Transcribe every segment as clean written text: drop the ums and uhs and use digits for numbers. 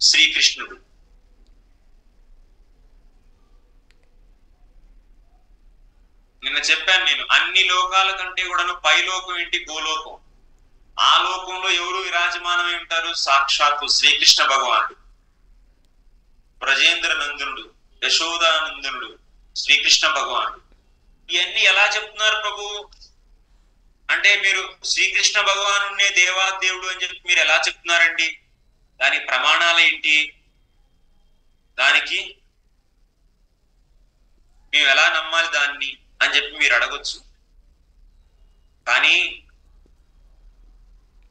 శ్రీకృష్ణుడు. నిన్న చెప్పాను నేను, అన్ని లోకాల కంటే కూడాను పైలోకం ఏంటి? గోలోకం. ఆ లోకంలో ఎవరు విరాజమానమై ఉంటారు? సాక్షాత్తు శ్రీకృష్ణ భగవానుడు, బ్రజేంద్ర నందనుడు, యశోదానందనుడు, శ్రీకృష్ణ భగవానుడు. ఇవన్నీ ఎలా చెప్తున్నారు ప్రభు అంటే, మీరు శ్రీకృష్ణ భగవానుడే దేవాదేవుడు అని చెప్పి మీరు ఎలా చెప్తున్నారండి? దాని ప్రమాణాలు ఏంటి? దానికి మేము ఎలా నమ్మాలి దాన్ని అని చెప్పి మీరు అడగొచ్చు. కానీ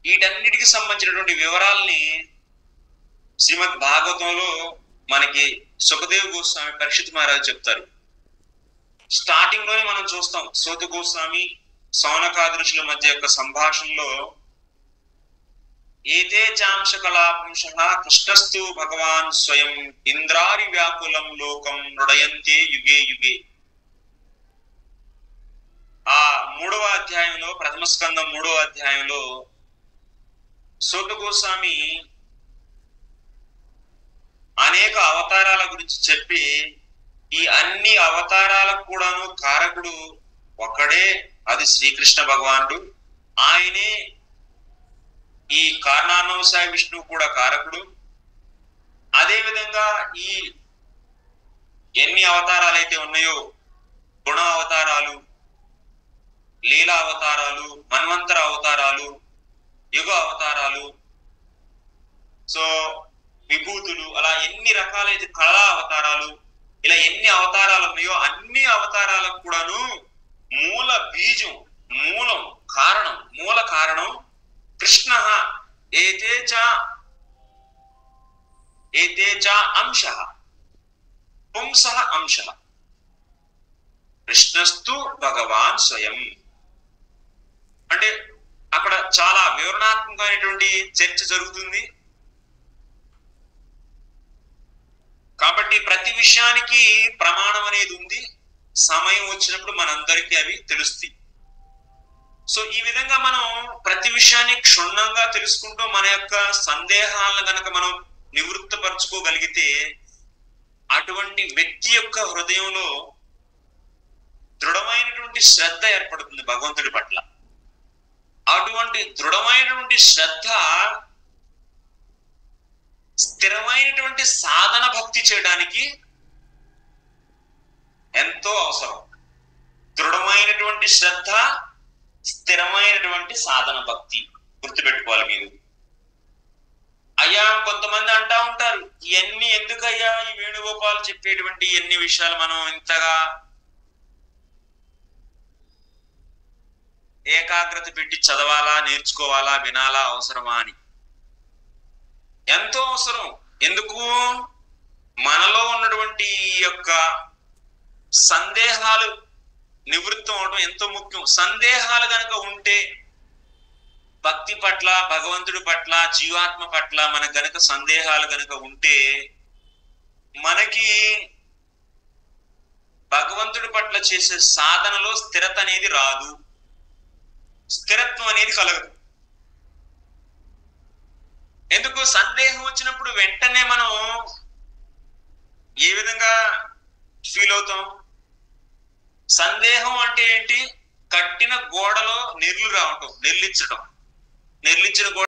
వీటన్నిటికి సంబంధించినటువంటి వివరాలని శ్రీమద్ భాగవతంలో మనకి సుఖదేవ్ గోస్వామి, పరీక్షిత్ మహారాజు చెప్తారు. స్టార్టింగ్ లోనే మనం చూస్తాం, సూత గోస్వామి సౌనకాదృశుల మధ్య యొక్క సంభాషణలో ఏతే చాంశ కళాపుంష కృష్ణస్తు భగవాన్ స్వయం ఇంద్రారి వ్యాకులం లోకం నృడయంతే యుగే యుగే. ఆ 3వ అధ్యాయంలో, ప్రథమ స్కందం 3వ అధ్యాయంలో సూత గోస్వామి అనేక అవతారాల గురించి చెప్పి, ఈ అన్ని అవతారాలకు కూడాను కారకుడు ఒక్కడే, అది శ్రీకృష్ణ భగవానుడు. ఆయనే ఈ కారణాన్వసాయ విష్ణువు కూడా కారకుడు. అదే విధంగా ఈ ఎన్ని అవతారాలు అయితే ఉన్నాయో, గుణ అవతారాలు, లీలా అవతారాలు, మన్వంతర అవతారాలు, యుగ అవతారాలు, సో విభూతులు, అలా ఎన్ని రకాలైతే కళా అవతారాలు, ఇలా ఎన్ని అవతారాలు ఉన్నాయో అన్ని అవతారాలకు కూడాను మూల బీజం, మూలం, కారణం, మూల కారణం కృష్ణ. ఏతే అంశ పుంస అంశ కృష్ణస్తు భగవాన్ స్వయం. అంటే అక్కడ చాలా వివరణాత్మకమైనటువంటి చర్చ జరుగుతుంది. కాబట్టి ప్రతి విషయానికి ప్రమాణం అనేది ఉంది. సమయం వచ్చినప్పుడు మనందరికీ అవి తెలుస్తాయి. సో ఈ విధంగా మనం ప్రతి విషయాన్ని క్షుణ్ణంగా తెలుసుకుంటూ మన యొక్క సందేహాలను గనక మనం నివృత్తపరచుకోగలిగితే, అటువంటి వ్యక్తి యొక్క హృదయంలో దృఢమైనటువంటి శ్రద్ధ ఏర్పడుతుంది భగవంతుడి పట్ల. అటువంటి దృఢమైనటువంటి శ్రద్ధ స్థిరమైనటువంటి సాధన భక్తి చేయడానికి ఎంతో అవసరం. దృఢమైనటువంటి శ్రద్ధ, స్థిరమైనటువంటి సాధన భక్తి గుర్తుపెట్టుకోవాలి మీరు. అయ్యా కొంతమంది అంటా ఉంటారు, ఇవన్నీ ఎందుకయ్యా ఈ వేణుగోపాల్ చెప్పేటువంటి ఎన్ని విషయాలు మనం ఇంతగా ఏకాగ్రత పెట్టి చదవాలా, నేర్చుకోవాలా, వినాలా, అవసరమా అని. ఎంతో అవసరం. ఎందుకు? మనలో ఉన్నటువంటి ఈ యొక్క సందేహాలు నివృత్తం అవడం ఎంతో ముఖ్యం. సందేహాలు గనక ఉంటే, భక్తి పట్ల, భగవంతుడి పట్ల, జీవాత్మ పట్ల మనకు గనక సందేహాలు గనక ఉంటే, మనకి భగవంతుడి పట్ల చేసే సాధనలో స్థిరత అనేది రాదు, స్థిరత్వం అనేది కలగదు. ఎందుకు? సందేహం వచ్చినప్పుడు వెంటనే మనం ఏ విధంగా ఫీల్ అవుతాం? సందేహం అంటే ఏంటి? కట్టిన గోడలో నెర్లు రావటం, నెర్లించడం. నెర్లించిన గోడ